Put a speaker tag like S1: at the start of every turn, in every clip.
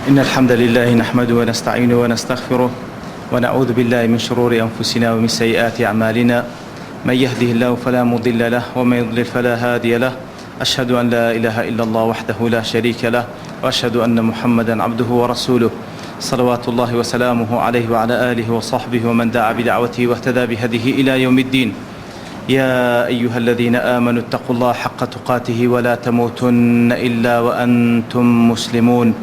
S1: إن الحمد لله نحمده ونستعينه ونستغفره ونعوذ بالله من شرور أنفسنا ومن سيئات أعمالنا من يهده الله فلا مضل له ومن يضلل فلا هادي له أشهد أن لا إله إلا الله وحده لا شريك له وأشهد أن محمدا عبده ورسوله صلوات الله وسلامه عليه وعلى آله وصحبه ومن دعا بدعوته واهتدى بهديه إلى يوم الدين. يا أيها الذين آمنوا اتقوا الله حق تقاته ولا تموتن إلا وأنتم مسلمون.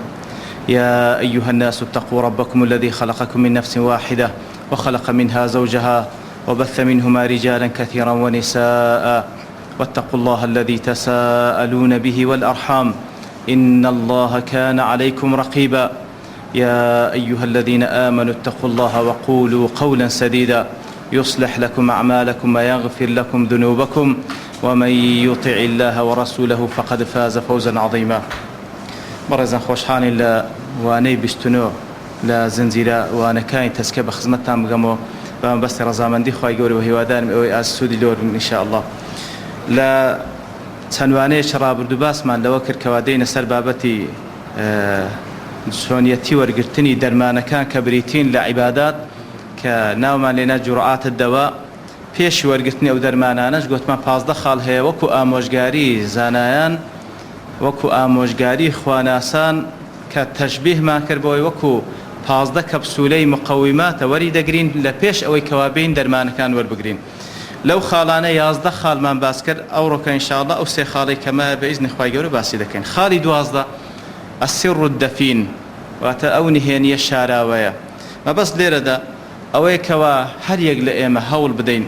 S1: يا أيها الناس اتقوا ربكم الذي خلقكم من نفس واحدة وخلق منها زوجها وبث منهما رجالا كثيرا ونساء واتقوا الله الذي تساءلون به والأرحام إن الله كان عليكم رقيبا. يا أيها الذين آمنوا اتقوا الله وقولوا قولا سديدا يصلح لكم أعمالكم ويغفر لكم ذنوبكم ومن يطع الله ورسوله فقد فاز فوزا عظيما. برزان خوشحان الله واني بشتنو لا زنجيرة وانا كاين تسكب خدمتنا بقمو بس رزامندي خواهي قولي وهيوادان اوي السودي لور ان شاء الله لا تنواني شراب الدباس من لوكر كوادين سر بابتي سونيتي ورقرتني درمان كان كبريتين لعبادات كناوما لنا جرعات الدواء فيش ورقرتني او درمانانش قلت ما بازده خال هي وكو آموشگاري زانايان وكو آموشگاري خواناسان كتشبيه ما كربوي وكو پازده كبسولي مقومات وري دقرين لپيش اوي كوابين درمان كان وربقرين لو خالانه 11 خال من باسكر او ركا ان شاء الله او سي خالي كما باذن خواي قولي باسي دكين خالي 12 السر الدفين واتاوني هيني الشاراوية ما بس ليرة دا اوي كوا هر يقل ايما هول بدين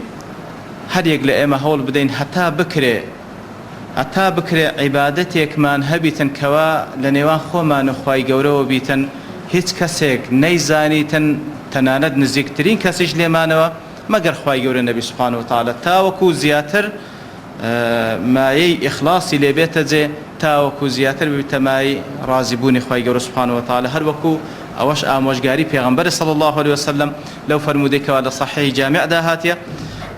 S1: هر يقل ايما هول بدين حتى بكري عبادتك من هبيتن كوا لنيوان خو ما نخواي قولي وبيتن هیچ کەسێک نەیزانیتن تەنانەت نزیکترین کەسیش لێمانەوە مەگەر خوای گەورە نەبی سوبحانه وتعالى تاوەکو زیاتر مایەی ئیخلاسی لێبێتە جێ تاوەکو زیاتر ببێتە مایەی ڕازیبوونی خوای گەورە سوبحانه وتعالى هەر وەکو ئەوەش ئامۆژگاری پێغەمبەر صلی الله عليه وسلم لەو فەرمودەیەکەوە لە صحیح جامعدا هاتیە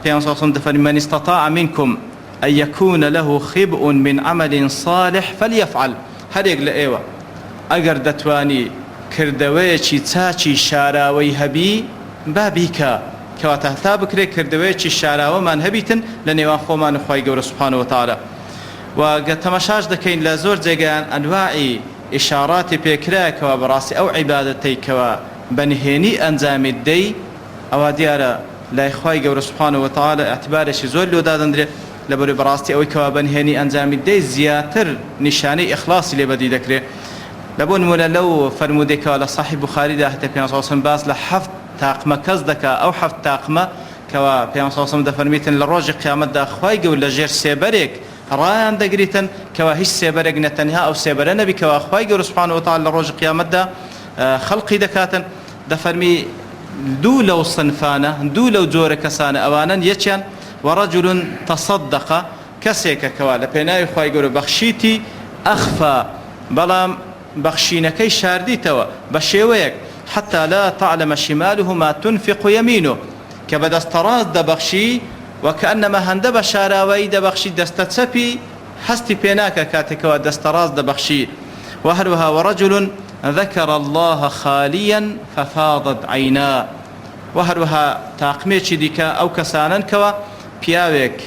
S1: پێغەمبەر صلی الله عليه من استطاع منكم أن يكون له خبء من عمل صالح فليفعل هەرێک لە ئێوە ئەگەر دەتوانی کردوەیەکی چاچی شاراوەی هەبی بابیکە کەواتە هەتا بکرێ کردوەیەکی شاراوەمان هەبیتن لە نێوان خۆمان و خوای گەورە سوبحانه وتعالى و تەماشاش دەکەین لە زۆر جێگایان ئەنواعی ئیشاراتی پێکرایەکەوە بەڕاستی ئەو عیبادەتەی کەوە بەنهێنی ئەنجامی دەی ئەوە دیارە لای خوای گەورە سوبحانه وتعالى اعتبارێکی زۆر لێ دادەندرێت لەبەرەوەی بەڕاستی ئەوەی کەوە بەنهێنی ئەنجامی دەی زیاتر نیشانەی ئیخلاسی لێ بەدی دەکرێت لبون مولا لو فرمودك على صحيح بخاري ده حتى بيان صوصن باز لحفت تاقمة كزدك أو حفت تاقمة كوا بيان صوصن ده فرميتن للروج قيامة ده خوايق ولا جير سيبريك رايان ده قريتن كوا هيش سيبريك نتنها أو سيبر نبي كوا خوايق سبحانه وتعالى للروج قيامة ده خلقي دكاتن ده فرمي دو لو صنفانة دو لو جور كسانة أوانا يتشان ورجل تصدق كسيك كوا لبيناي خوايق بخشيتي أخفى بلام بخشينكي شارديتوا بشيويك حتى لا تعلم شماله ما تنفق يمينه كبد استراز دبخشي وكأنما هندب شاراوي دبخشي دستتسبي حستي بيناك كاتك ودستراز دبخشي وهلها ورجل ذكر الله خاليا ففاضت عيناه وهلها تاقميتشي ديكا أو كسانا كوا بياويك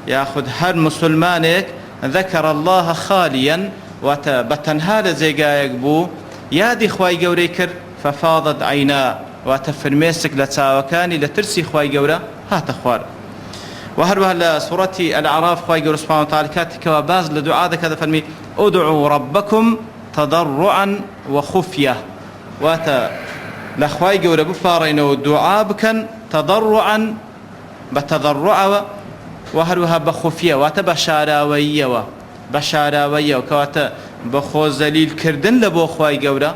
S1: ياخذ هر مسلمانك ذكر الله خاليا واتا بتنها لزيقايق بو يادي خواي قوري كر ففاضت عينا واتا فرميسك لتساوكاني لترسي خواي قورا هات خوار وهروها لسورة الأعراف خواي قورا سبحانه وتعالى كاتك وباز لدعاء ذا فرمي ادعوا ربكم تضرعا وخفية واتا لخواي قورا بفارين ودعاء بكن تضرعا بتضرع وهروها بخفية واتا بشاراوية بشاراوية وكواتا بخو زليل كردن لبو خواي قورا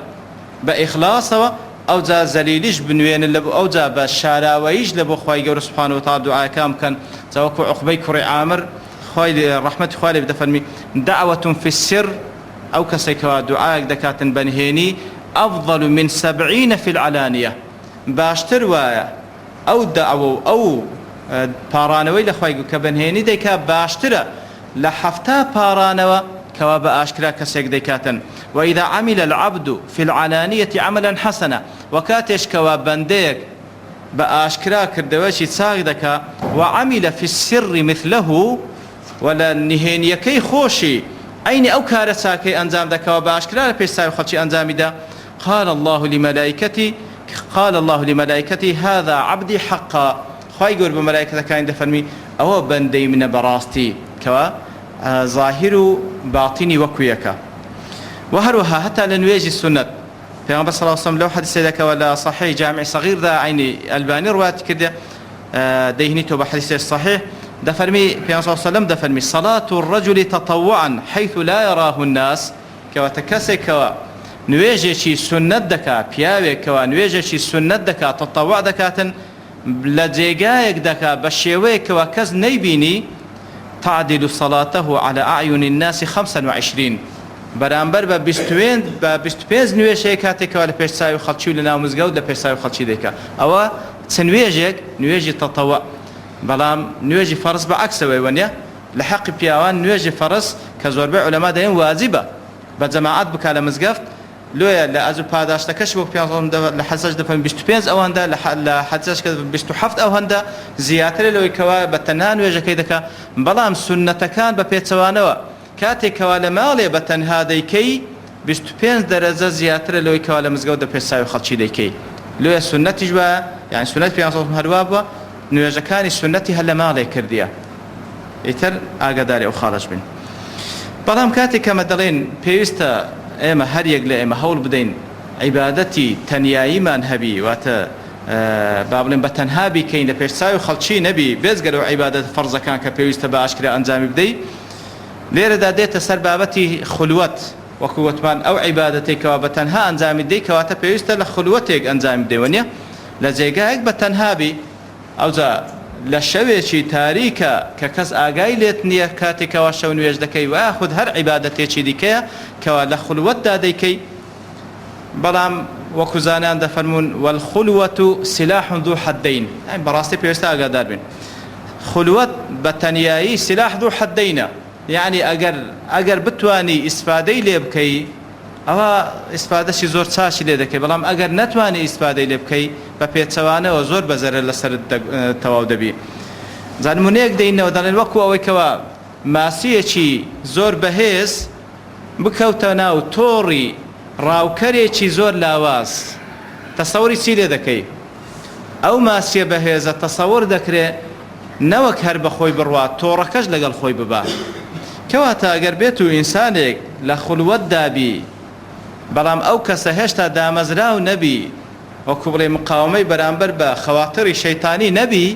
S1: بإخلاصه أو جا زليلش بنوين لبو أو جا بشاراويش لبو خواي قورا سبحانه وتعالى دعاء كام كان توقع عقبي كري عامر خواي رحمة خوالي بدأ فرمي دعوة في السر أو كسيكوا دعاء دكات بنهيني أفضل من 70 في العلانية باشتر وايا أو دعوة أو بارانوي لخواي كبنهيني ديكا باشتر لحفتا بارانوا كوا بأشكرا كسيك ديكاتن وإذا عمل العبد في العلانية عملا حسنا وكاتش كوا بنديك بأشكرا كردوشي تساغدك وعمل في السر مثله ولا نهينيكي خوشي أين أو كارساكي أنزام دكا وبأشكرا بيستاوي خلشي أنزامي دا قال الله لملائكتي هذا عبدي حقا خواهي قول بملائكة كاين دفرمي أو بندي من براستي كوا ظاهر باطني وكويكا وهروها حتى لنواجي السنة في صلى الله عليه وسلم لو حدث لك ولا صحيح جامع صغير ذا عيني الباني روات كده ديهنيته بحديث الصحيح دفرمي في صلى الله عليه وسلم دفرمي صلاة الرجل تطوعا حيث لا يراه الناس كوا تكسي كوا نواجي شي سنة دكا بياوي كوا نواجي شي سنة دكا تطوع دكاتن لجيغايك دكا بشيوي كوا كز نيبيني تعدل صلاته على أعين الناس 25 برامبر بستوين نوێژەیە کاتێکەوە لە پێشساوی خەڵکی و لە ناو مزگەوت لە پێشساوی خەڵکی دەیکا ئەوە چەند نوێژی تەتەوە بەڵام نوێژی فەرز بە عەکسەوەی وەنیە لە حەقی پیاوان نوێژی فەرز کە زۆربەی عولەما دەڵێن واجبە بە جەماعەت بکا لە مزگەفت لۆیە لە ئەجر پاداشتەکەش بۆ پیاوان لە حەجەج دەفەرمێ 25 ئەوەندە لە حەجەج کە 27 ئەوەندە زیاترە لەوەی کەوا بە تەنها نوێژەکەی دەکا بەڵام سونەتەکان بە پێچەوانەوە کاتێکەوە لە ماڵێ بە تەنها دەیکەی 25 دەرەجە زیاترە لەوەی کەوا لە مزگەوت لە پێشساوی خەڵکی دەیکەی لۆیە سونەتیش بە یعنی سونەت پیامبەر هەروە بووە نوێژەکانی سونەتی هەر لە ماڵێ کردیە ئیتر ئاگاداری ئەو خاڵەش بین بەڵام کاتێک کەمە دەڵێن پێویستە ئێمە هەر یەک لە ئێمە هەوڵ بدەین عیبادەتی تەنیاییمان هەبی واتە با بڵێن بە تەنها بیکەین لە پێشساوی خەڵکی نەبی بێجگەرەوە عیبادەت فەرزەکان کە پێویستە بە ئاشکرا ئەنجامی بدەیت لێرەدا دێتە سەر بابەتی خولوەت وەکو وتمان ئەو عیبادەتێکەوە بە تەنها ئەنجامی دەی کەواتە پێویستە لە خولوەتێک ئەنجامی بدەی وەنیە لە جێگایەک بە تەنهابی ئەوجا لە شەوێکی تاریکە کە کەس ئاگای لێت نییە کاتێکەوە شەو نوێژ دەکەی و خود هەر عیبادەتێکی دیکەیە کەوا لە خولوەتدا دەیکەی بەڵام وەکو زانان دەفەرمون والخولوەت سلاح ذو حدين يعني بەڕاستی پێویستە ئاگادار بین خولوەت بە تەنیایی سلاح ذو حدين يعني ئەگەر بتوانی ئیسفادەی لێ بکەی ئەوە ئیسفادەشی زۆر چاشی لێ دەکەی بەڵام ئەگەر نەتوانی ئیسفادەی لێ بکەی بە پێچەوانەوە زۆر بەزەرە لەسەر تەواو دەبی زانمونەیەک دەینەوە دەڵێن وەکو ئەوەی کەوە ماسیەکی زۆر بەهێز بکەوتە ناو تۆڕی ڕاوکەرێکی زۆر لاواز تەسەوری چی لێ دەکەی ئەو ماسیە بەهێزە تەسەور دەکرێت نەوەک هەر بەخۆی بڕوات تۆڕەکەش لەگەڵ خۆی ببات کەواتە ئەگەر بێت و ئینسانێک لە خولوەت دابی بەڵام ئەو کەسە هێشتا دامەزراو نەبی وەکو بڵێ مقاومەی بەرامبەر بە خەواتری شەیتانی نەبی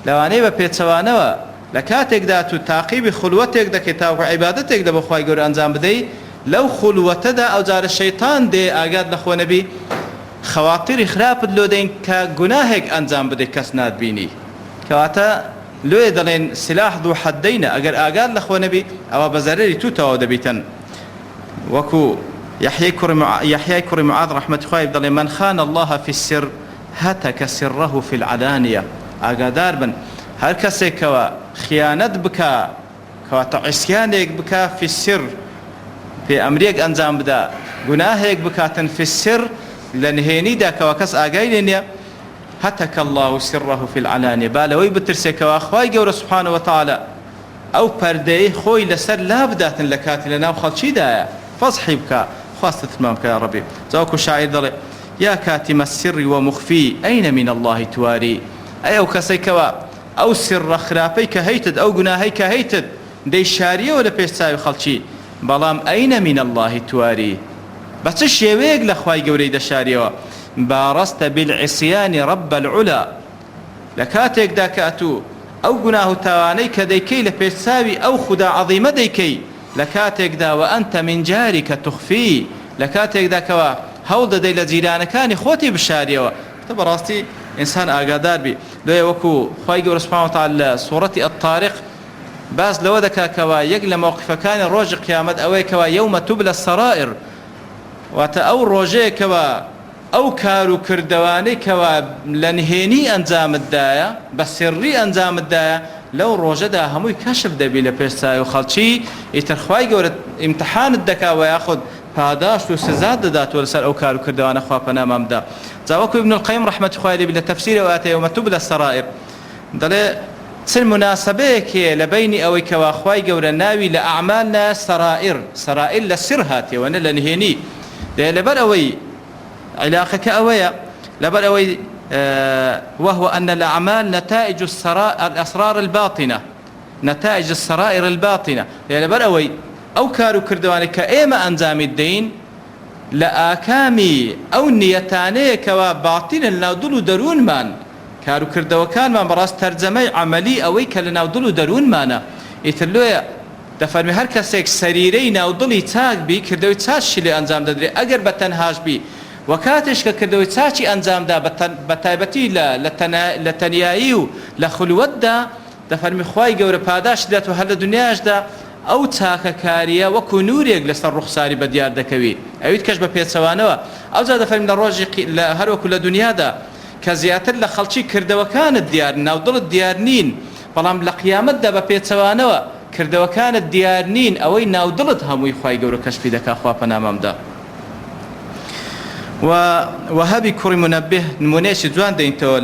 S1: لەوانەیە بە پێچەوانەوە لە کاتێکدا تو تاقیبی خولوەتێک دەکەیت تاوەکو عیبادەتێک لە بەخوای گەورە ئەنجام بدەی لەو خولوەتەدا ئەو جارە شەیتان دێ ئاگات لە خۆ نەبی خەواتری خراپت لۆ دەین کە گوناهێک ئەنجام بدەیت کەس ناتبینی کەواتە لۆیە دەڵێن سلاح ذو حدینە ئەگەر ئاگات لە خۆ نەبی ئەوە بە زەرەری تووتەوە دەبیتن وەکو يحيى كرم معاذ رحمة الله بدل من خان الله في السر هتك سره في العلانية أقدار بن هر كسي كوا خيانت بكا كوا تعسيانك بكا في السر في أمريك أنزام بدا قناهك بكاتن في السر لنهيني دا كوا كس آقايلين هتك الله سره في العلانية بالوي بترسي كوا أخواي قول سبحانه وتعالى أو پردي خوي لسر لا بدات لكاتي لنا وخلشي دا فصحي بكا خاصة تمامك يا ربي زوكو شاعر ذلك يا كاتم السر ومخفي أين من الله تواري أي أو كسيكوا أو سر خرافيك هيتد أو قناهيك هيتد دي شارية ولا بيستاوي خلشي بلام أين من الله تواري بس الشيويق لأخواي قوري دا شارية بارست بالعصيان رب العلا لكاتك دا كاتو أو قناه توانيك ديكي لبيستاوي أو خدا عظيمة ديكي لكاتك دا وأنت من جارك تخفي لكاتك دا كوا هود دي لجيران كان خوتي بالشارية تبراستي إنسان آقادار بي لو يوكو خواهي سبحانه وتعالى سورة الطارق باز لو دكا كوا يقل موقف كان روج قيامت أوي كوا يوم تبلى السرائر واتا أو روجي كوا أو كارو كردواني كوا لنهيني أنزام الدايا بسري أنزام الدايا لەو ڕۆژەدا هەمووی کەشف دەبی لە پێشچاوی خەڵکی ئیتر خوای گەورە ئیمتحانت دەکا و یاخود پاداش و سزا دەداتەوە لەسەر ئەو کار و کردوانە خوا پەنامامدا. جا وەکو ابن القیم ڕەحمەتی خوای لێبی لە تەفسیرەوە ئاتێ یەومە تubla السەرائر دەڵێ چ مناسبەیەکێ لە بینی ئەوەی کەوا خوای گەورە ناوی لە ئەعمالنا سەرائر لە سر هاتێوە نە لە نهێنی. لەبەر ئەوەی علاقەکە ئەوەیە لەبەر ئەوەی وهو أن الأعمال نتائج الأسرار الباطنة نتائج السرائر الباطنة لەبەر ئەوەی ئەو کار و کردوانێک کە ئێمە ئەنجامی دەین لە ئاکامی ئەو نیەتانەیەکەوە باتینن لەناو دڵ و دەروونمان کار و کردەوەکانمان بەڕاست تەرجەمەی عەمەلی ئەوەی کە لەناو دڵ و دەروونمانە. ئیتر لۆیە دەفەرمی هەر کەسێک سەریرەی ناودڵی چاک بی کردەوەی چاچی لێ ئەنجام دەدرێت ئەگەر بە تەنهاش بی و کاتێش کە کردەوەی چاچی ئەنجامدا بە تایبەتی لە تەنیایی و لە خولوەتدا دەفەرمی خوای گەورە پاداش دێت و هەر لە دنیاشدا ئەو چاکەکاریە وەکو نورێک لەسەر ڕوخساری بەدیار دەکەوی ئەویت کەش بە پێچەوانەوە ئەوجا دەفەرمی لە ڕۆژی هەروەکو لە دنیادا کە زیاتر لە خەڵکی کردەوەکانت دیار ناودڵت دیار نین بەڵام لە قیامەتدا بە پێچەوانەوە کردەوەکانت دیار نین ئەوەی ناودڵت هەمووی خوای گەورە کەشفی دەکا خوا پەنامامدا. وهبي كوري منبه نمونيش جوان دينتو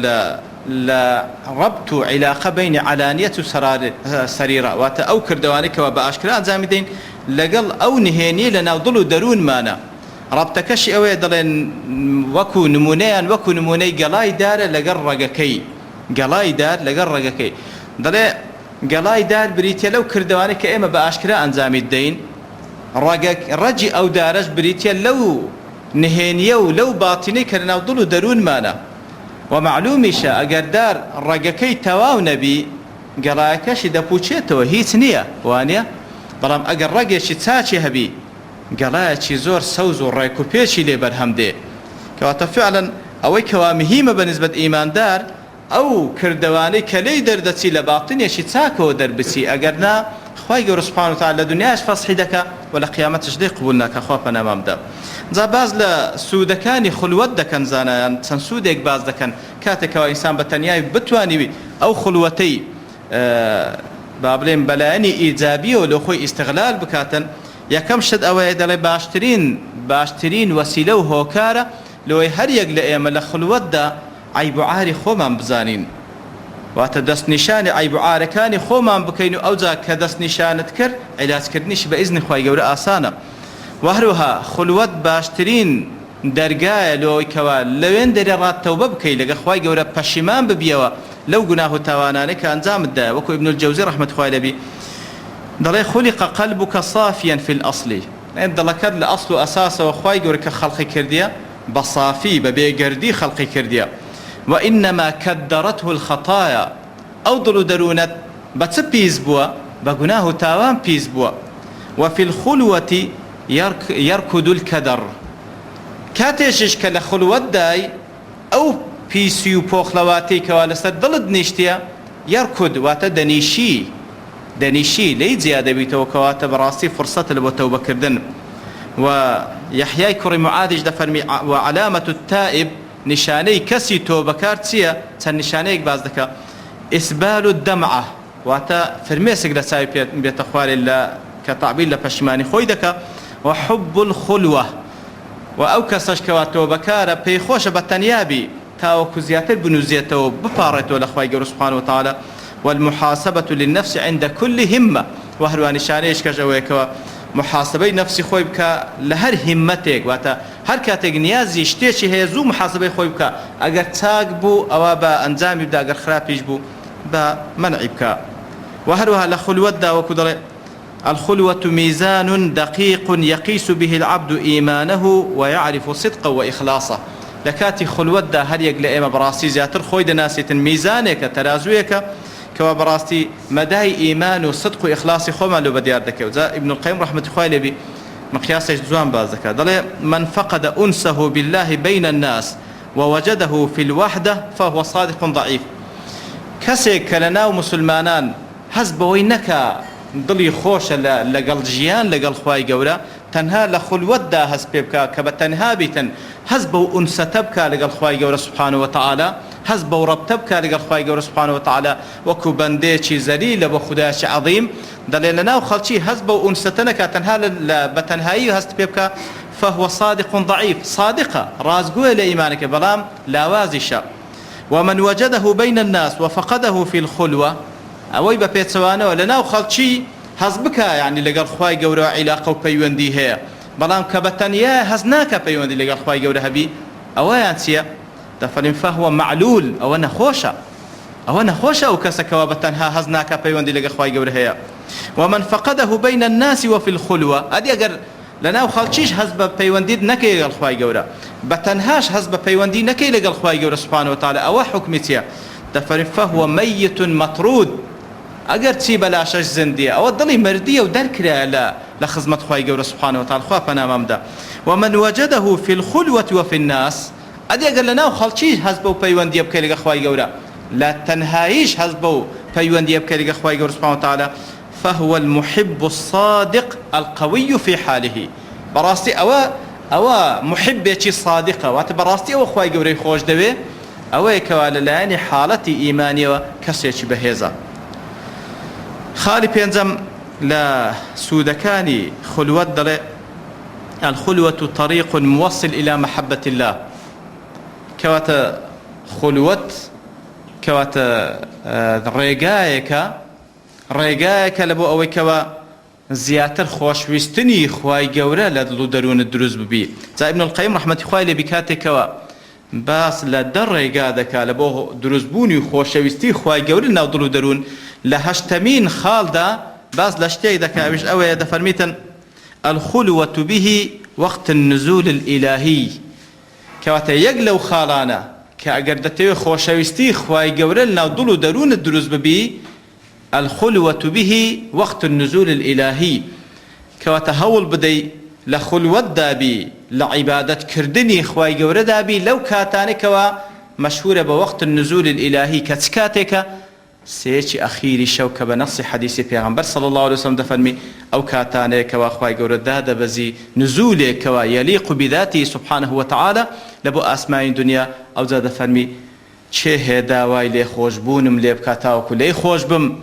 S1: لا ربط علاقة بين علانية سريرة واتا أو كردوانك وبأشكرا زامدين لقل أو نهيني لنا ضلو درون مانا ربطكش أوي دلين وكو نموني قلاي دار لقل رقكي قلاي دار لقل رقكي دلي قلاي دار بريتيا لو كردوانك إما بأشكرا زامدين رجي أو دارش بريتيا لو نهێنیە و لەو باتینەی کە لەناو دڵ و دەروونمانە و معلومیشە ئەگەر دار ڕەگەکەی تەواو نەبی گەڵایەکەشی دەپوچێتەوە هیچ نییە وانە بەڵام ئەگەر ڕەگێکی چاچی هەبی گەڵایەکی زۆر سەوز و ڕێک و پێچی لێ بەرهەم دێ کەواتە فعلەن ئەوەی کەوا مهمە بەنسبەت ئیماندار ئەو کردەوانەی کە لێی دەردەچی لە باتینێکی چاکەوە دەربچی ئەگەر نا خوای گەورە سوبحانه وتعالى لە دنیاش فەسحی دەکا و لە قیامەتش دێ قبول ناکە خوا پەنامامدا. جا باز لە سوودەکانی خولوەت دەکەن زانایان چەند سوودێک باز دەکەن کاتێکەوە ئینسان بە تەنیایی بتوانیوی ئەو خولوەتەی با بڵێن بەلایەنی ئیجابیەوە لە خۆی ئیستیغلال بکاتن. یەکەم شت ئەوەیە دەڵێ باشترین وەسیلە و هۆکارە لەوەی هەر یەک لە ئێمە لە خولوەتدا عیب و عاری خۆمان بزانین واتە دەستنیشانی عیب و عارەکانی خۆمان بکەین و ئەوجا کە دەستنیشانت کرد عیلاجکردنیش بە ئیزنی خوای گەورە ئاسانە. و هەروەها خولوەت باشترین دەرگایە لەوەی کەوا لەوێن دەرێ ڕاتتەوبە بکەی لەگە خوای گەورە پەشیمان ببیەوە لەو گوناه و تاوانانەی کە ئەنجامتدایە. وەکو ابن الجەوزی ڕەحمەتی خوای لێبی دەڵێ خولق قلبك صافيا في الأصل دڵەکەت لە ئەسڵ و ئەساسەوە خوای گەورە کە خەڵقی کردیە بە صافی بە بێگەردی خەڵقی کردیە وإنما كدرته الخطايا أو ضلو درونت بس بيز بوا بقناه تاوان بيز بوا وفي الخلوة يركض الكدر كاتيشش كلا خلوة داي أو بيسيو بوخلواتي كوالسة ضلد نشتيا يركض واتا دنيشي لي زيادة بيتوكواتا براسي فرصة لبوتوبة كردن. ويحيى كري معاذج دفرمي وعلامة التائب نشانەی کەسی تۆبەکار چییە؟ چەند نیشانەیەک باز دەکا ئیسبال الدەمعە واتە فرمێسک لە چاوی بێتە خوارێ کە تعبیر لە پەشیمانی خۆی دەکا وحب الخلوة و ئەو کەسەش کەوا تۆبەکارە پێی خۆشە بە تەنیابی تاوەکو زیاتر بنووزێتەوە بپاڕێتەوە لە خوای گەورە سوبحانه وتعالى والمحاسبة للنفس عند كل همة و هەروە نیشانەیەش کەش ئەوەیەکەوە محاسبەی نفسی خۆی بکە لە هەر هیممەتێک واتە هەر کاتێک نیازی شتێکی هەیە زوو محاسبەی خۆی بکە ئەگەر چاک بوو ئەوە بە ئەنجامی بدا ئەگەر خراپیش بوو بە منعی بکە. و هەروەها لە خولوەتدا وەکو دەڵێ الخلوة ميزان دقيق يقيس به العبد إيمانه ويعرف صدقه وإخلاصه. لكاتي خلوتدا هر يك لئيمة براسي زياتر خوي دناسيتن ميزانك ترازويك كوا براستي مداي إيمان وصدق وإخلاص خوما لو بديار دكيو ذا ابن القيم رحمة الله عليه مقياس جزوان بازكا دل من فقد أنسه بالله بين الناس ووجده في الوحدة فهو صادق ضعيف. كسيك لنا ومسلمانان حسبوينك دڵی خۆشە لەگەڵ ژیان لەگەڵ خوای گەورە تەنها لە خولوەتدا هەست پێ بکە کە بە تەنها بیتن هەست بەو ئونسەتە بکە لەگەڵ خوای گەورە سوبحانه وتعالى هەز بەو ڕەبتە بکات لەگەڵ خوای گەورە سوبحانەهو وتەعالا وەکو بەندەیەکی زەلیلە بۆ خودایەکی عەظیم دەڵێ لەناو خەڵکی هەز بەو ئونسەتە نەکات تەنها بەتەنهایی هەست پێ بکە فهو صادق ضعيف صادقة رازقوه لإيمانك بلام لا وازشة ومن وجده بين الناس وفقده في الخلوة أوي ببيتسوانه لنا وخلشي هزبك يعني لقال خواي قورا علاقة وبيوندي هي بلام كبتنيا هزناك بيوندي لقال خواي قورا هبي أوي أنسيا دفن فهو معلول أو أنا خوشة وكسك وبتنها هزناك بيوندي لقال خواي قورا هي ومن فقده بين الناس وفي الخلوة أدي أقر لەناو خەڵکیش هەز بە پەیوەندیت نەکەی لەگەڵ خوای گەورە بەتەنهاش هەز بە پەیوەندی نەکەی لەگەڵ خوای گەورە سوبحانەهو وتەعالا ئەوە حوکمی چییە دەفەرمێ فەهوە مەیت مەطرود ئەگەر چی بەلاشەش زیندیە ئەوە دڵی مردیە و دەرکرایە لە خزمەت خوای گەورە سوبحانەهو وتەعالا خوا پەنامە بدە ومن وجده في الخلوة وفي الناس ئەدی ئەگەر لەناو خەڵکیش هەز بەو پەیوەندیە بکەی لەگەڵ خوای گەورە لە تەنهاییش هەز بەو پەیوەندیە بکەی لەگەڵ خوای گەورە سوبحانەهو وتەعالا فهو المحب الصادق القوي في حاله براستي أو محبة صادقة وات براستي أو خواي جوري خوش دوي أو كوال لاني حالتي إيمانية وكسيش بهذا خالي بينزم لا سودكاني خلوة دل الخلوة طريق موصل إلى محبة الله كوات خلوة كوات ڕێگایەکە لە بۆ ئەوەی کەوە زیاتر خۆشویستنی خوای گەورە لە دڵ و دەروونت دروست ببی جا ئیبن القەیم ڕەحمەتی خوای لێ بی کاتێکەوە باس لە دە ڕێگا دەکا لە بۆ دروستبوونی و خۆشەویستی خوای گەورە لەناو دڵ و دەروون لە هەشتەمین خاڵدا باس لە شتێک دەکا ئەویش ئەوەیە دەفەرمیتن الخلوة به وقت النزول الإلهي کەواتە یەک لەو خاڵانە کە ئەگەر دەتەوێت خۆشەویستی خوای گەورە لەناو دڵ و دەروونت دروست ببی الخلوة به وقت النزول الإلهي كواتا هول بدي لخلوة دابي لعبادة كردني خواي قورة دابي لو كاتاني كوا مشهورة بوقت النزول الإلهي كتكاتك سيتي أخيري شوكة بنص حديث پیغمبر صلى الله عليه وسلم دفرمي أو كاتاني كوا خواي قورة دادا بزي نزول كوا يليق بذاته سبحانه وتعالى لبو أسماء الدنيا أو زاد فرمي چه هداوای لێ خۆشبوونم لێ بکاتاوەکو لێی خۆش بم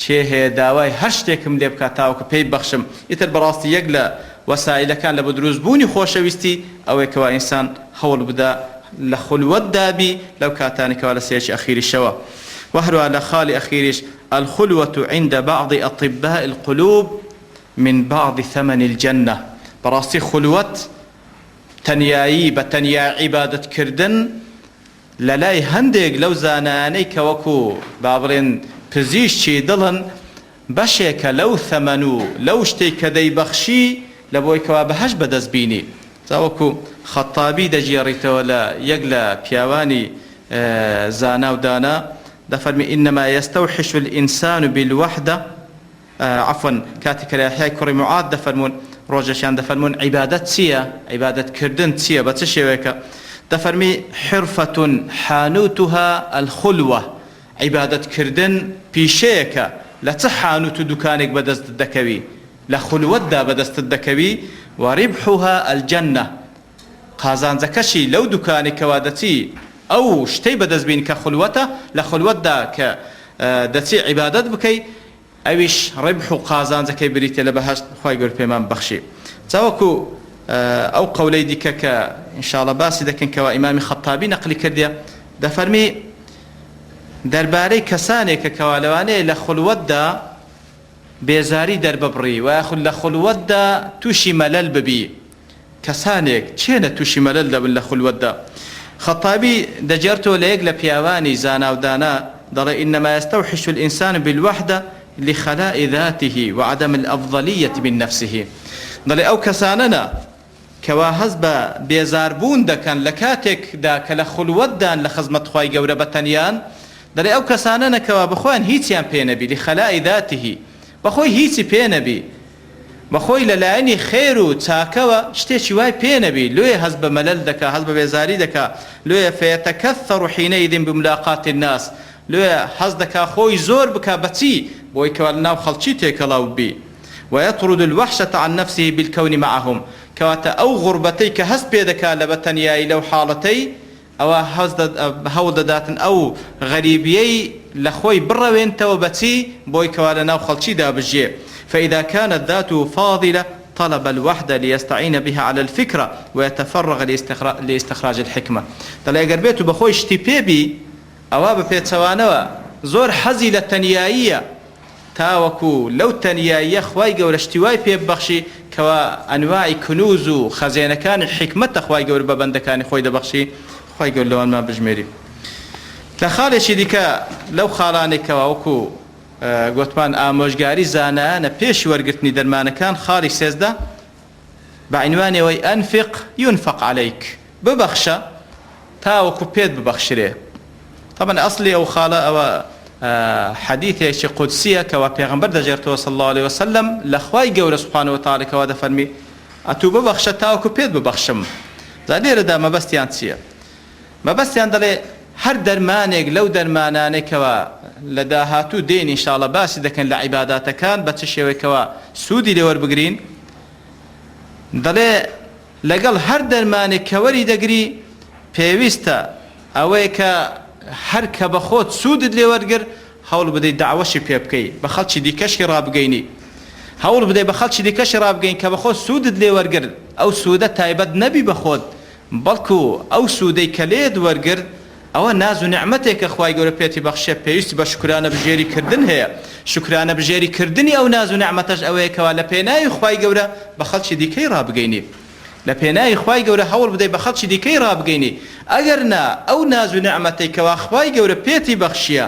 S1: چێ هەیە داوای هەر شتێکم لێ بکاتاوەکو پێی بەخشم ئیتر بەڕاستی یەک لە وەسایلەکان لە بۆ دروستبوونی خۆشەویستی ئەوەیە کەوا ئینسان هەوڵ بدە لە خولوەت دابی لەو کاتانێکەوە لە سێرکی ئەخیریشەوە وهروە لە خاڵی ئەخیریش الخلوة عند بعض أطباء القلوب من بعض ثمن الجنة بەڕاستی خولوەت تەنیایی بە تەنیا عیبادەت کردن لەلای هەندێک لەو زانانەی کە وەکو با بڵێن پزیشکی دڵن بەشێکە لەو ثەمەن و لەو شتێک کە دەیبەخشی لە بۆی کەوا بەهەشت بەدەست بینی وەکو خەتابی دەجێڕیتەوە لە یەک لە پیاوانی زانا و دانا دەفەرمی إنما يستوحش الإنسان بالوحدة عفوا کاتێک لە یحیای کوڕی معاد دەفەرمون ڕۆژەشیان دەفەرمون عیبادەت چییە عیبادەتکردن چییە بە چ شێوەیەکە دەفەرمی حرفة حانوتها الخلوة عیبادەتکردن پیشەیەکە لە چ حانوت و دوکانێک بەدەست دەکەوی لە خولوەتدا بەدەستت دەکەوی وربحها الجنة قازانجەکەشی لەو دوکانێکەوە دەچی ئەو شتەی بەدەست بین کە خولوەتە لە خولوەتدا کە دەچی عیبادەت بکەی ئەویش ڕبح و قازانجەکەی بریتێ لە بەهەشت خوای گەورە پێمان بەخشی چاوەکو ئەو قەولەی دیکە کە ئینشاءڵڵا باسی دەکەن کەوا ئیمامی خەتابی نەقلی کردیە دەفەرمی دەربارەی کەسانێکە کەوا لەوانەیە لە خولوەتدا بێزاری دەرببڕی و یاخود لە خولوەتدا تووشی مەلەل ببی کەسانێک چێنە تووشی مەلەل دەبن لە خولوەتدا خەتابی دەجێڕتەوە لە یەک لە پیاوانی زانا و دانا دەڵێ إنما يستوحش الإنسان بالوحدة لخلاء ذاته وعدم الأفضلية من نفسه دەڵێ ئەو کەسانەنە کەوا هەز بە بێزاربوون دەکەن لە کاتێکدا کە لە خولوەتدان لە خزمەت خوای گەورە بەتەنیان دەڵێ ئەو کەسانەنە کەوا بخۆیان هیچیان پێ نەبی لخلاء ذاته بەخۆی هیچی پێ نەبی بەخۆی لەلایەنی خێر و چاکەوە شتێکی وای پێ نەبی لێ هەز بە مەلەل دەکا هەز بە بێزاری دەکا لێ فيتكثر حينئذ بملاقات الناس لێ هەز دەکا خۆی زۆر بکا بەچی بۆی کەوا لەناو خەڵکی تێکەڵاو بی ويطرد الوحشة عن نفسه بالكون معهم كواتا أو غربتي كهست بيدكا لبتنياي لو حالتي ئەوە هەوڵ دەداتن ئەو غەریبیەی لە خۆی بڕەوێنتەوە بەچی بۆی کەوا لە ناو خەڵکیدا بژێ. فإذا كانت ذاته فاضلة طلب الوحدة ليستعين بها على الفكرة ويتفرغ لاستخراج الحكمة. دەڵێ ئەگەر بێت و بەخۆی شتی پێبی ئەوە بە پێچەوانەوە زۆر حەزی لە تەنیاییە تاوەکو لەو تەنیاییە خوای گەورە شتی وای پێ ببەخشی کەوا ئەنواعی کنوز و خەزێنەکانی حکمەتە خوای گەورە بە بەندەکانی خۆی دەبەخشی. خوای گەورە لەوانمان بژمێری. لە خاڵێکی دیکە لەو خاڵانێکەوە وەکو گوتمان ئامۆژگاری زانایانە پێشی وەرگرتنی دەرمانەکان خاڵی سێزدە بە عنوانەوەی ئەنفق ينفق عليك، ببەخشە تاوەکو پێت ببەخشرێ. طبعا ئەسڵی ئەو خاڵە ئەوە حەدیثێکی قودسیە کەوا پێغەمبەر دەژێرتەوە صلی الله عليه وسلم لە خوای گەورە سبحانه وتعالى کەوا دەفەرمی ئەتوو ببەخشە تاوەکو پێت ببەخشم. جا لێرەدا مەبەستیان چییە؟ مەبەستیان دەڵێ هەر دەرمانێک لەو دەرمانانێکەوە لە داهاتوو دێن ئینشاءڵڵا باسی دەکەن لە عیباداتەکان بە چ شێوەیەکەوە سوودی لێوەربگرین. دەڵێ لەگەڵ هەر دەرمانێک کە وەری دەگری پێویستە ئەوەیە کە هەر کە بە خۆت سوودت لێوەرگر هەوڵ بدەیت داوەشی پێ بکەیت بە خەڵکی دیکەشی ڕابگەینی. هەوڵ بدەیت بە خەڵکی دیکەشی ڕابگەین کە بە خۆت سوودت لێوەرگر ئەو سوودە تایبەت نەبی بە خۆت بەڵکو ئەو سوودەی کە لێت وەرگرت ئەوە ناز و نعمەتێکە خوای گەورە پێتی بەخشێ پێویستی بە شکرانە بژێریکردن هەیە. شکرانە بژێریکردنی ئەو ناز و نعمەتەش ئەوەیە کەوا لە پێناوی خوای گەورە بە خەڵکی دیکەی ڕابگەینی. لە پێناوی خوای گەورە هەوڵ بدەیت بە خەڵکی دیکەی ڕابگەینی. ئەگەر نا ئەو ناز و نعمەتەی کەوا خوای گەورە پێتی بەخشیە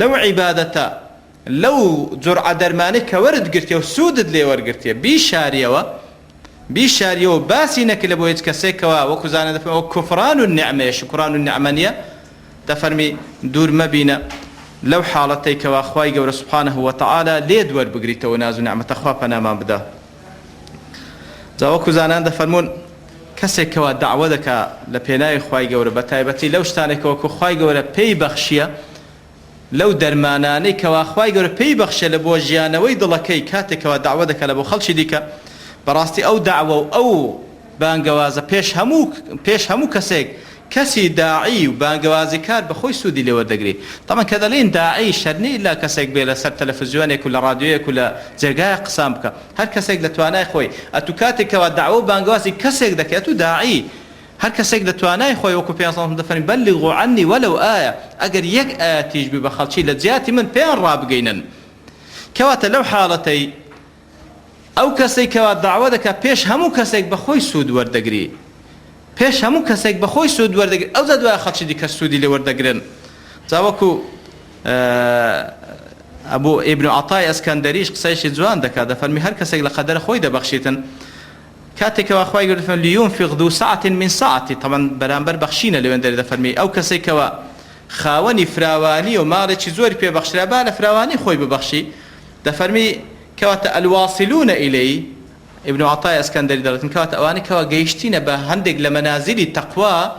S1: لەو عیبادەتە لەو جورعە دەرمانەی کە وەرت گرتێ و سوودت لێ وەرگرتێ بیشاریەوە باسی نەکە لە بۆ هیچ کەسێکەوە وەکو زانە دەفەرمێ ئەو کوفران و نعمەیە شکران و نعمەنیە دەفەرمی دوور مەبینە لەو حاڵەتەی کەوا خوای گەورە سبحانه وتعالى لێت وەربگریتەوە ناز و نعمەتە خوا پەنامان بدە. جا وەکو زانان دەفەرمون کەسێکەوە داعوە دەکا لە پێناوی خوای گەورە بە تایبەتی لەو شتانێکەوە کە خوای گەورە پێی بەخشیە لەو دەرمانانەی کەوا خوای گەورە پێی بەخشە لە بۆ ژیانەوەی دڵەکەی کاتێکەوە داعوە دەکا لە بۆ خەڵکی دیکە بەڕاستی ئەو داعوە و ئەو بانگەوازە پێش هەموو کەسێک کەسی داعی و بانگەوازی کار بەخۆی سوودی لێوەردەگری. طبعا کە دەڵێن داعی شەرنی ئیلا کەسێک بێ لەسەر تەلەڤیزیۆنێک و لە ڕادیۆیەک و لە جێگایە قسام بکە، هەر کەسێک لە توانای خۆی ئەتوو کاتێکەوە داعوە و بانگەوازی کەسێک دەکەێت و داعی هەر کەسێک لە توانای خۆی وەکو پێغەمبەر دەفەرمێ بەلغوا عنی وەلەو ئایە ئەگەر یەک ئایەتیش بی بە خەڵکی لە جیاتی من پێیان ڕابگەینن. کەواتە لەو حاڵەتەی ئەو کەسێک کەوا داعوە دەکات پێش هەموو کەسێک بەخۆی سوود وەردەگری پێش هەموو کەسێک بەخۆی سوود وەردەگرێت ئەو زە دوای خەڵکی دیکە سوودی لێ وەردەگرن. جا وەکو ئەبوو ئیبن عەتای ئەسکەندەریش قسەیەکی جوان دەکات دەفەرمی هەر کەسێک لە قەدەرە خۆی دەبەخشیتن کاتێکەوە خوای گەورە دەفەرمێ لیونفق ذو سعة من سعته. طبعا بەرامبەر بەخشینە لەوێندەرێ دەفەرمی ئەو کەسێکەوە خاوەنی فراوانی و ماڵێکی زۆری پێبەخشرا با لە فراوانی خۆی ببەخشی. دەفەرمی کەواتە الواصلون إليه ابن عطاء اسكندري دەڵێتن کەواتە ئەوانەی کەوا گەیشتینە بە هەندێک لە مەنازیلی تەقوا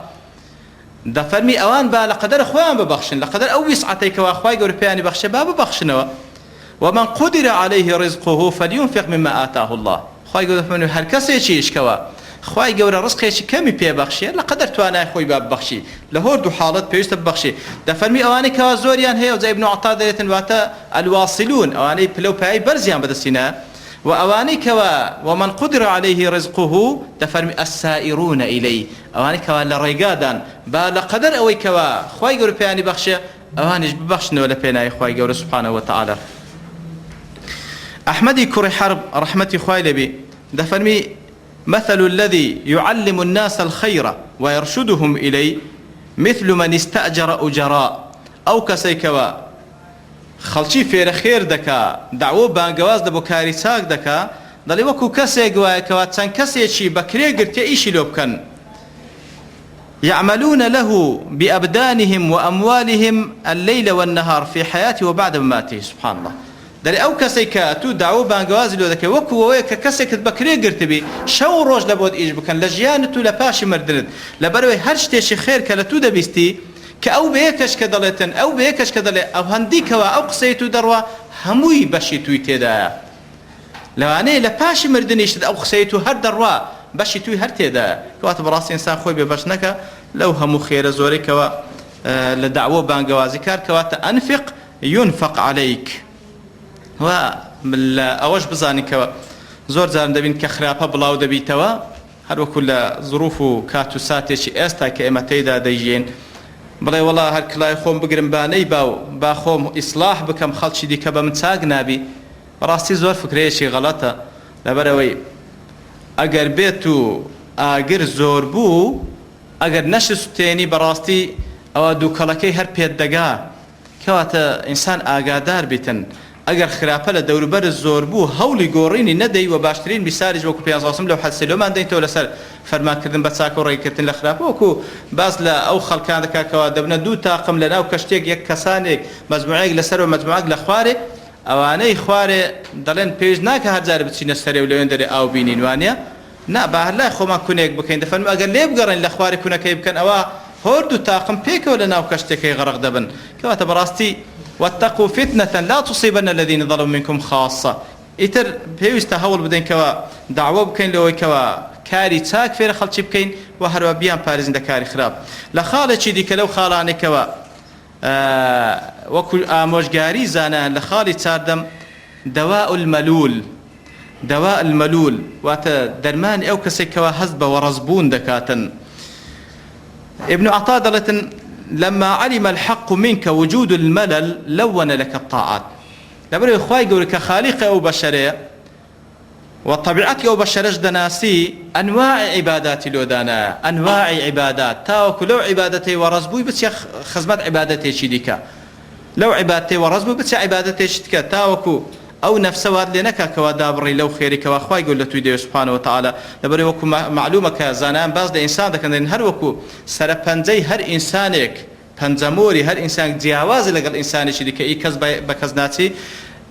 S1: دەفەرمی ئەوان با لە قەدەر خۆیان ببەخشن لە قەدەر ئەو ویسعەتەی کەوا خوای گەورە پێیانی بەخشێ با ببەخشنەوە. ومن قدر عليه رزقه فلينفق مما آتاه الله. خوای گەورە دەفەرمێ هەر کەسێکیش کەوا خوای گەورە ڕزقێکی کەمی پێبەخشێ لە قەدەر توانای خۆی با ببەخشی لە هەردوو حاڵەت پێویستە ببەخشی. دەفەرمی ئەوانەی کەوا زۆریان هەیە و جا ابن عطا دەڵێتن واتە الواصلون ئەوانەی پلەپایی بەرزیان بەدەستینە وأواني كوا ومن قدر عليه رزقه تفرمي السائرون إليه أواني كوا لريقادان با لقدر أوي كوا خواي قول بياني بخشة أوانيش ببخشن ولا بيناي خواي قول سبحانه وتعالى. أحمدي كري حرب رحمتي خواي لبي دفرمي مثل الذي يعلم الناس الخير ويرشدهم إليه مثل من استأجر أجراء أو كسي كوا خەڵکی فێرە خێر دەکا داوە بانگەواز دەبۆ کاری چاک دەکا دەڵێ وەکو کەسێک وایەکەوە چەند کەسێکی بەکرێ گرتێ ئیشی لۆ بکەن يعملون له بأبدانهم وأموالهم الليل والنهار في حياته وبعد مماته. سبحان الله. دەڵێ ئەو کەسێک کە تو داوە بانگەوازی لۆ دەکەی وەکو ئەوەیە کە کەسێکت بەکرێ گرتبی شەو ڕۆژ لە بۆت ئیش بکەن لە ژیانت و لە پاشی مردنت لەبەرەوەی هەر شتێکی خێر کە لە تو دەبیستی کە ئەو بەیەکەش کە دەڵێتن ئەو بەیەکەش کە دەڵێ ئەو هەندیکەوە ئەو قسەی تو دەڕوا هەمووی بەشی توی تێدایە لەوانەیە لە پاشی مردنیشت ئەو قسەی تو هەر دەڕوا بەشی توی هەر تێدایە کەواتە بەڕاستی ئینسان خۆی بێبەش نەکە لەو هەموو خێرە زۆرێکەوە لە دعوە بانگەوازی کار کەواتە ئەنفق ينفق عليك و ئەوەش بزانیکەوە زۆر جارم دەبین کە خراپە بڵاو دەبیتەوە هەروەکو لە ظروف و کات و ساتێکی ئێستا کە ئێمە تێیدا دەیژین بڵێ وەڵا هەر کلای خۆم بگرم بانەی با خۆم ئیسلاح بکەم خەڵکی دیکە بە من چاک نابی بەڕاستی زۆر فکرەیەکی غەڵەتە لەبەرەوەی ئەگەر بێت و ئاگر زۆر بوو ئەگەر نەشستێنی بەڕاستی ئەوە دووکەڵەکەی هەر پێت دەگا کەواتە ئینسان ئاگادار بیتن ئەگەر خراپە لە دەوروبەر زۆر بوو هەوڵی گۆڕینی نەدەی و باشترین میسالیش وەکو پێنجاسم لەو حەدسێلۆمان دەینەوە لەسەر فەرمانکردن بە چاک و ڕێگرتن لە خراپە وەکو باز لە ئەو خەڵکان دەکاتەوە دەبنە دوو تاقم لە ناو کەشتێک یەک کەسانێک مەجموعەیەک لەسەر و مەجموعەیەک لە خوارێ ئەوانەی خوارێ دەڵێن پێش ناکە هەرجارە بچینە سەرێ و لەوێن دەرێ ئاو بینین وانە نا با هەر لای خۆمان کونێک بکەین دەفەرمێ ئەگەر لێ بگەڕێن لە خوارێ کونەکەی بکەن ئەوە هۆر دوو تاقم پێکەوە لە ناو کەشتێکەکەی غەرق دەبن کەواتە بەڕاستی واتقوا فتنة لا تصيبن الذين ظلموا منكم خاصة ئیتر پێویستە هەوڵ بدەین کەوە داوا بکەین لەوەی کەوە کاری چاک فێرە خەڵکی بکەین و هەروە بیان پارێزن لە کاری خراپ لە خاڵێکی دیکە لەو خاڵانێکەوە وەکو ئامۆژگاری زانان لە خاڵی چاردەم دواء المەلول واتە دەرمانی ئەو کەسێکەوە هەست بە وەڕەزبوون دەکاتن ابن عطا دەڵێتن لما علم الحق منك وجود الملل لون لك الطاعات لبري خواي قولي كخالق أو بشرية وطبيعتك أو بشرش دناسي أنواع عبادات لودانا أنواع عبادات تاوكو لو عبادتي ورزبوي بس خزمت عبادتي شديكا لو عبادتي ورزبوي بس عبادتي شديكا تاوكو أو نفس واد لنكا كوادابري لو خيرك واخواي يقول لتويديو سبحانه وتعالى لبري وكو معلومة كزانان باز لإنسان دكان هر وكو سرپنجي هر إنسانك پنجموري هر إنسان جياواز لقل إنساني شديك إي كز بكزناتي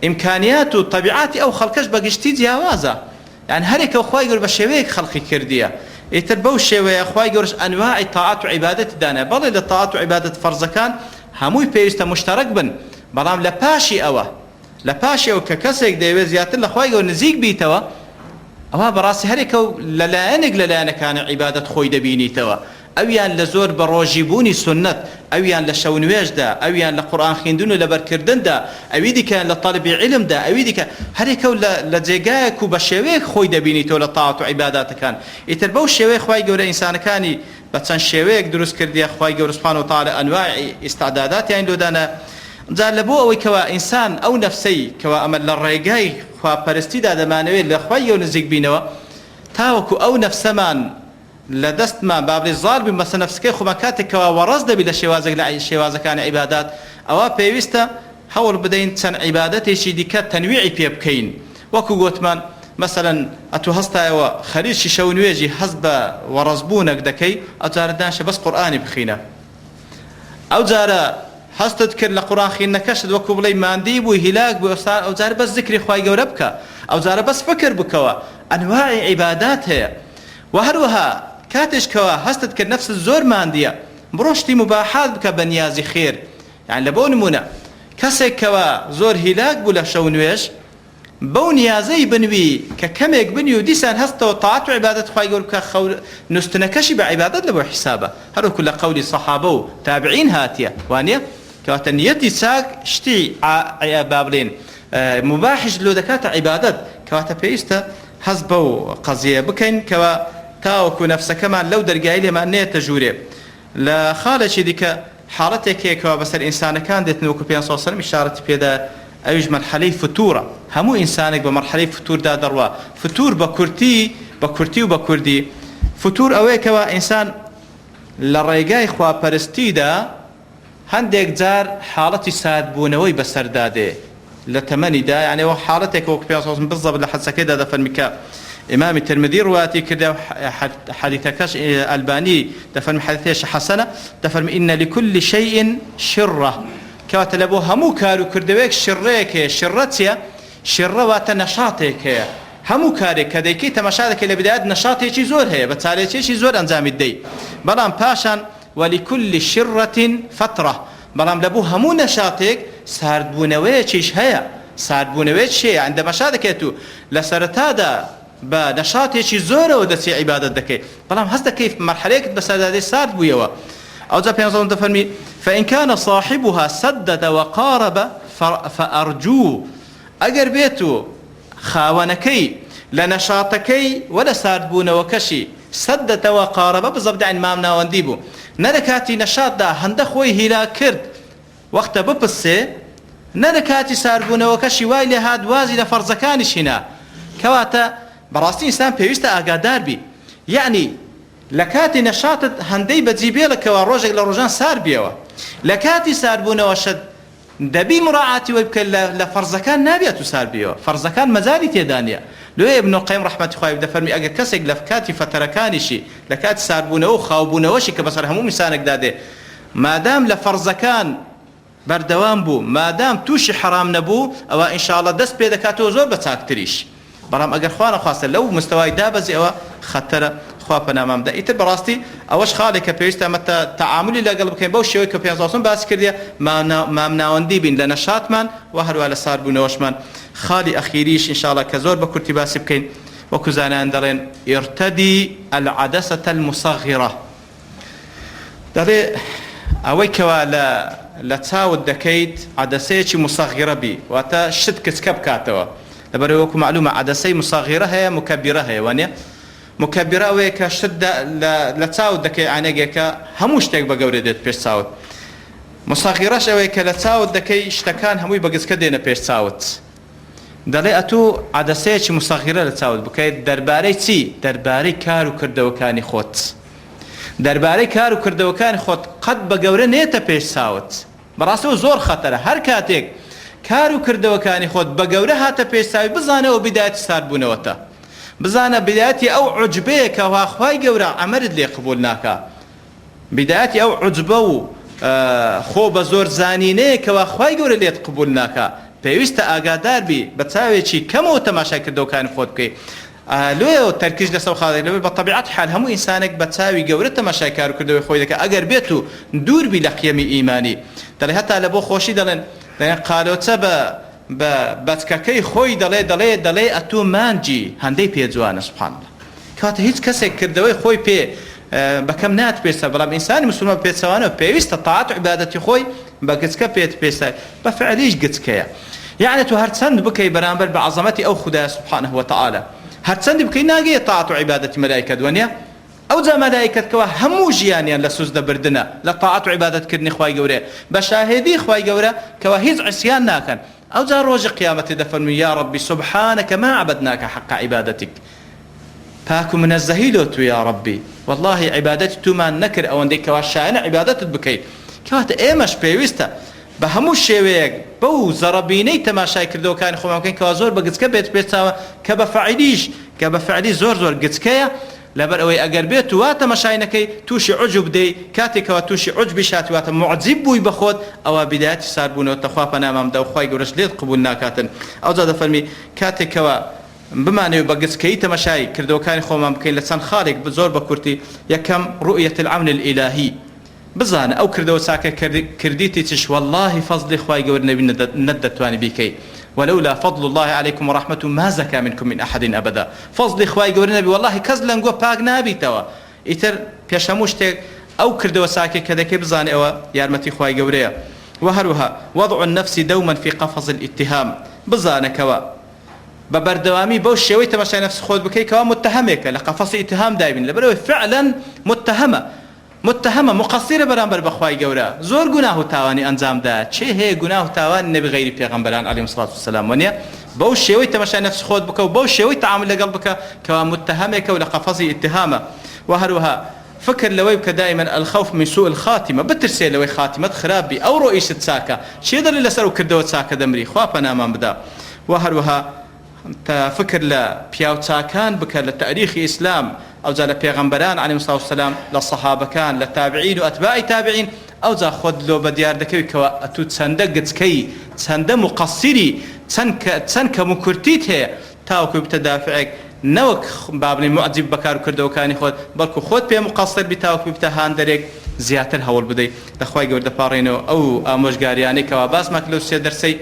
S1: إمكانيات وطبيعات أو خلقش بقشتي جياوازا يعني هريك أخواي يقول بشويك خلقي كردية يتربو الشوية أخواي يقول أنواع الطاعات وعبادة دانا بل للطاعات وعبادة فرض كان هموي بيست مشترك بن بلام لباشي لپاشی او که کسی دیوی زیاتر لخوای گو نزیک بیتوا اوها براسی هر کو للاینک کان عبادت خوی دبینی توا اویان لزور بروجیبونی سنت اویان لشونویج دا اویان لقرآن خوندن لبرکردن دا اویدی کان لطالب علم دا اویدی کان هر کو لجگای کو بشوی خوی دبینی تو لطاعت و عبادت کان اتربو شوی خوای گو انسان کانی بچن شوی درست کردی خوای گو سبحانه و تعالی انواع استعدادات یان لودانا جار لەبۆ ئەوەی کەوا ئینسان ئەو نەفسەی کەوا ئەمە لە ڕێگای خواپەرستیدا دەمانەوێت لە خوای و نزیک بینەوە تاوەکو ئەو نەفسەمان لە دەستمان با بڵێ زار بین مەسە نەفسەکەی خۆمان کاتێکەوە وەڕەز دەبی لە شێوازێک لە شێوازەکانی عیبادات ئەوە پێویستە هەوڵ بدەین چەند عیبادەتێکی دیکە تەنویعی پێ بکەین وەکو گوتمان مەسەلەن ئەتو هەستایەوە خەریکی شەو نوێژی هەست بە وەڕەزبوونێک دەکەی ئەو جارە دانشە بەس قورئانی بخینە ئەو جارە هەستت کرد لە قورئان خوێندنەکەشت وەکو بڵێ ماندی بووی هیلاک بووی ئەو جارە بەس ذکری خوای گەورە بکە ئەو جارە بەس فکر بکەوە ئەنواعی عیبادات هەیە و هەروەها کاتێشکەوە هەستت کرد نەفست زۆر ماندیە بڕۆ شتی مباحات بکە بە نیازی خێر یعنی لە بۆ نمونە کەسێکەوە زۆر هیلاک بوو لە شەو نوێژ بەو نیازەی بنوی کە کەمێک بنی و دیسان هەستەوە تاعات و عیبادەت خوای گەورە بکە نوستنەکەشی بە عیبادەت لە بۆ حیسابە هەروەکو لە قەولی سەحابە و تابعین هاتیە وانە کەواتە نیەتی چاک شتی با بڵێن مباحش لۆ دەکاتە عیبادەت کەواتە پێویستە هەست بەو قەزیە بکەین کەوە تاوەکو نەفسەکەمان لەو دەرگای لێمان نێتە ژوورێ لە خاڵێکی دیکە حاڵەتێکەوە بەسەر ئینسانەکان دێتن وەکو پێ سەلەم ئیشارەتی پێدا ئەویش مەرحەلەی فتوورە هەموو ئینسانێک بە مەرحەلەی فتووردا دەڕوا فتوور بە کورتی و بە کوردی فتوور ئەوەیەکەوە ئینسان لە ڕێگای خواپەرستیدا هەندێک جار حاڵەتی سادبوونەوەی بەسەردادێ لە تەمەنیدا یعنی ئەوە حاڵەتێک وەکو پێ سەلەم بالضەبط لە حەدیثەکەیدا دەفەرمی کە إمام الترمذي روايتي كده حديثكش الباني دفرم حديثش حسنة دفرم إن لكل شيء شرة كاتلبو همو كارو كردويك شريك شرتيا شروات نشاطك همو كاري كديكي تماشادك اللي بدأت نشاطي شي زور هي بتالي شي زور أنزام الدي بلام باشان ولكل شرة فترة بلام لبو همو نشاطك ساردبونوي شيش هيا ساردبونوي شيء عند مشادك تو لسرتادا بە نەشاتێکی زۆرەوە دەچی عیبادەت دەکەی بەڵام هەست دەکەی مەرحەلەیەکت بە سەردادەی سارد بوویەوە ئەوجا پێغەمبەر دەفەرمی فإن كان صاحبها سدد وقارب فأرجوه ئەگەر بێت و خاوەنەکەی لە نەشاتەکەی وە لە ساردبوونەوەکەشی سددەوە قارەبە بزەبدە مام ناوەندی بوو نە لە کاتی نەشاتدا هەندە خۆی هیلا کرد وەختە بپسێ نە لە کاتی ساربوونەوەکەشی وای لێ هات وازی لە فەرزەکانیش هینا کەواتە بەڕاستی ئینسان پێویستە ئاگادار بی یعنی لە کاتی نەشاتت هەندەی بەجیبێڵەکەوە ڕۆژێک لە ڕۆژان سار بێەوە لە کاتی ساربوونەوەشت دەبی مراعاتی وەی بکە لە فەرزەکان نابێت و سار بێەوە فەرزەکان مەزاری تێدا نیە لێ ابن القیم ڕەحمەتی خوای دەفەرمی ئەگەر کەسێک لە کاتی فتەرەکانیشی لە کاتی ساربوونەوە و خاوبوونەوەشی کە بەسەر هەموو میسانێکدا دێ مادام لە فەرزەکان بەردەوام بوو مادام تووشی حرام نەبوو ئەوە ئینشاءڵڵا دەست پێ دەکاتەوە زۆر بە چاکتریش بەڵام ئەگەر خوا نەخواستە لەو مستەوای دابەزی ئەوە خەتەرە خوا پەنامام بدە ئیتر بەڕاستی ئەوەش خاڵێک کە پێویستە ئەمە تەعاملی لەگەڵ بکەین بەو شێوەی کە پێنجاسم باسی کردیە مام ناوەندی بین لە نەشاتمان و هەروە لە ساربوونەوەشمان خاڵی ئەخیریش ئینشاءڵڵا کە زۆر بە کورتی باسی بکەین وەکو زانایان دەڵێن ئیرتەدی العەدەسەتە المصەغیرە دەڵێ ئەوەی کەوا لە چاوت دەکەیت عەدەسەیەکی مصەغیرە بی واتە شت کچکە بکاتەوە لەبەرەوەی وەکو معلومە عەدەسەی مصەغیرە هەیە مکەبیرە هەیە وانێ مکەبیرە ئەوەیە کە شت لە چاوت دەکەی عینەگێکە هەموو شتێک بە گەورە دێت پێش چاوت مصەغیرەش ئەوەیە کە لە چاوت دەکەی شتەکان هەمووی بە گچکە دێنە پێش چاوت دەڵێ ئەتوو عەدەسەیەکی مصەغیرە لە چاوت بکەیت دەربارەی چی دەربارەی کار و کردەوەکانی خۆت دەربارەی کار و کردەوەکانی خۆت قەت بە گەورە نێتە پێش چاوت بەڕاستەوە زۆر خەتەرە هەر کاتێک کار و کردەوەکانی خۆت بە گەورە هاتە پێش چاوی بزانەوە بیدایەتی ساربوونەوەتە بزانە بدایەتی ئەو عوجبەیە کە خوای گەورە ئەمەرت لێ قبول ناکا بدایەتی ئەو عوجبە و خۆ بە زۆر زانینەیە کەوا خوای گەورە لێت قبول ناکا پێویستە ئاگادار بی بە چاوێکی کەمەوە تەماشای کردەوەکانی خۆت بکەیت لێەوە تەرکیز لەسەر خاڵێک لەبێت بە طەبیعەت حال هەموو ئینسانێک بە چاوی گەورە تەماشای کار و کردەوەی خۆی دەکات ئەگەر بێت و دوور بی لە قیەمی ئیمانی دەڵێ هەتا لە بۆ خۆشی دەڵێن قالۆچە بە بەچکەکەی خۆی دەڵێ ئەتوو مانجی هەندەی پێجوانە سوبحان الله کاتە هیچ کەسێک کردەوەی خۆی پێ بەکەم نات پێسە بەڵام ئینسانی مسلمان پێچەوانەوە پێویستە تاعات و عیبادەتی خۆی بە گچکە پێت پێسە بە فعلیش گچکەیە یعنی تو هەرچەند بکەی بەرامبەر بە عەزەمەتی ئەو خودای سوبحانه وتعالى هەرچەندی بکەی ناگەیە تاعات و عیبادەتی مەلایکە دووەنیە ئەو جا مەلایکەتکەوە هەموو ژیانیان لە سوز دەبردنە لە تاعات و عیبادەتکردنی خوای گەورە بە شاهێدی خوای گەورە کەوا هیچ عیسیان ناکەن ئەو جا ڕۆژی قیامەتی دەفەرمووی یا ربی سبحانك ما عبدناك حق عبادتك پاک و منەزەهی لۆ تو یا ربی والله عیبادەتی تومان نەکرد ئەوەندەی کەوا شایەنە عیبادەتت بکەیت کەواتە ئێمەش پێویستە بە هەموو شێوەیەک بەو زەڕەبینەی تەماشای کردەوەکانی خۆمان بکەین کەوا زۆر بە گچکە بێت پێچاوە کە بە فەعیلیش کە بە فەعیلی زۆر گچکەیە لەبەر ئەوەی ئەگەر بێت و واتە مەشاینەکەی تووشی عجب دەی کاتێکەوە تووشی عجبی شاتی واتە معجب بووی بەخۆت ئەوە بدایەتی ساربوونەوە خوا پەنامامدا و خوای گەورەش لێت قبول ناکاتن ئەو جا دەفەرمی کاتێکەوە بمانەوە بە گچکەی تەماشای کردەوەکانی خۆمان بکەین لە چەند خاڵێک زۆر بە کورتی یەکەم ڕؤیەت العون الإلهی بزانە ئەو کردەوە چاکە کردیتی چش والله فەزلی خوای گەورە نەبی نەتدەتوانی بیکەی ولولا فضل الله عليكم ورحمته ما زكى منكم من أحد أبدا فضل خواي قورنا بي والله كز لنقو باق نابي توا إتر بيشموشتك أو كردو ساكي كذا كبزان أو يارمتي خواي قوريا وهروها وضع النفس دوما في قفص الاتهام بزان كوا ببردوامي بوش شوي تمشي نفس خود بكي كوا متهمك لقفص اتهام دايما لبرو فعلا متهمة مقصرة برامبر بخواي جورا زور جناه تاواني أنزام دا شيء هي جناه تاوان نبي غير پیغمبران عليهم الصلاة والسلام ونيا بوش شوي تمشي نفس خود بك وبوش شوي تعامل لقلبك كوا متهمك ولا قفصي اتهامه وهروها فكر لويبك دائما الخوف من سوء الخاتمة بترسي لوي خاتمة خرابي أو رئيس ساكا شيء دل اللي سرو كردوت ساكا دمري خوابنا ما بدا وهروها فكر لا بياوتاكان بك للتاريخ إسلام أو زال پیغمبران عليهم الصلاة والسلام للصحابة كان للتابعين وأتباع التابعين أو زال خود لو بديار دكوي كوا أتو تسندقت كي تسند مقصري تسنك مكرتيت هي تاوكو بتدافعك نوك بابني معجب بكار كردو كاني خود بلكو خود بي مقصر بتاوكو بتهان دريك زياتر هول بدي دخواي قول دفارينو أو أموش قارياني كوا باس ماكلو سي درسي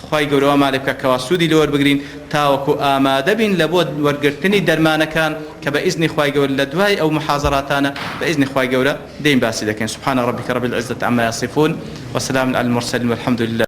S1: خی گەورەوە مالێ بکە کەوا سوودی لەوە بگرین تاوەکو ئامادە بین لە بۆ وەرگرتنی دەرمانەکان کە بە ئیزنی خی گەورە لە دوای ئەو محاضراتانە بە ئیزنی خی گەورە دەین باسی دەکەین. سبحان ربك رب العزة عما يصفون وسلام على المرسلين والحمد لله.